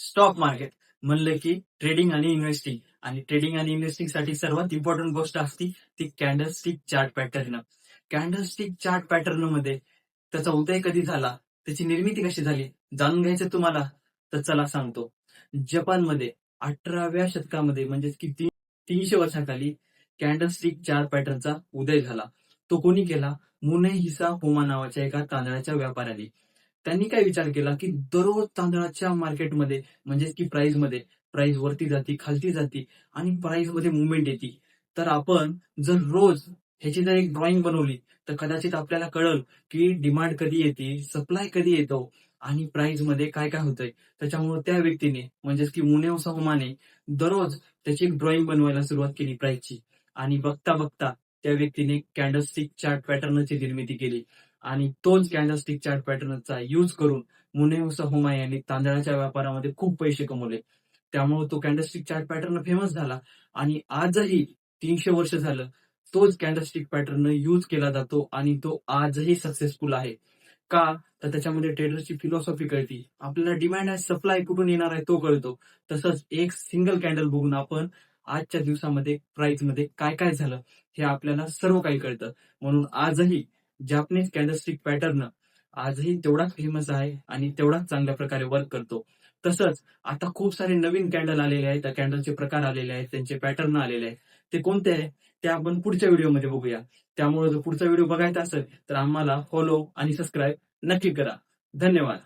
Stock market म्हणलं की trading आणि इन्व्हेस्टिंग आणि ट्रेडिंग आणि इन्व्हेस्टिंग साठी सर्वात इम्पॉर्टंट गोष्ट असते ती candlestick chart pattern. Candlestick chart pattern मध्ये त्याचा उदय कधी झाला, त्याची निर्मिती कशी झाली जाणून घ्यायचं तुम्हाला, तर चला सांगतो. जपानमध्ये 18व्या शतकामध्ये म्हणजेच की 300 वर्षाखाली कॅन्डलस्टिक चार्ट पॅटर्नचा उदय झाला. तो कोणी केला? मुनेहिसा होमा नावाच्या एका तांदळाच्या व्यापाऱ्याने. त्यांनी काय विचार केला की दररोज तांदळाच्या मार्केटमध्ये म्हणजे की प्राइस वरती जाती खालती जाती आणि प्राइस मध्ये मुवमेंट येते. तर आपण जर रोज ह्याची जर एक ड्रॉइंग बनवली तर कदाचित आपल्याला कळल की डिमांड कधी येते, सप्लाय कधी येतो आणि प्राइस मध्ये काय काय होतंय. त्याच्यामुळे त्या व्यक्तीने म्हणजेच की मुनेव होमाने दररोज त्याची एक ड्रॉइंग बनवायला सुरुवात केली प्राइसची. आणि बघता बघता त्या व्यक्तीने कॅन्डलस्टिक चार्ट पॅटर्नची निर्मिती केली आणि तोच कॅन्डलस्टिक चार्ट पॅटर्नचा यूज करून मुनेमुसा हुमा यांनी तांदळाच्या व्यापारामध्ये खूप पैसे कमवले. त्यामुळे तो कॅन्डलस्टिक चार्ट पॅटर्न फेमस झाला आणि आजही 300 वर्ष झालं तोच कॅन्डलस्टिक पॅटर्न यूज केला जातो आणि तो आजही सक्सेसफुल आहे. का? तर त्याच्यामध्ये ट्रेडरची फिलॉसॉफी कळती, आपल्याला डिमांड आहे सप्लाय कुठून येणार आहे तो कळतो. तसंच एक सिंगल कॅन्डल बघून आपण आजच्या दिवसामध्ये प्राइस मध्ये काय काय झालं हे आपल्याला सर्व काही कळतं. म्हणून आजही जॅपनीज कॅन्डलस्टिक पॅटर्न आजही तेवढाच फेमस आहे आणि तेवढाच चांगल्या प्रकारे वर्क करतो. तसंच आता खूप सारे नवीन कॅन्डल आलेले आहेत, त्या कॅन्डलचे प्रकार आलेले आहेत, त्यांचे पॅटर्न आलेले आहेत. ते कोणते आहे ते आपण पुढच्या व्हिडिओमध्ये बघूया. त्यामुळे जर पुढचा व्हिडिओ बघायचा असेल तर आम्हाला फॉलो आणि सबस्क्राईब नक्की करा. धन्यवाद.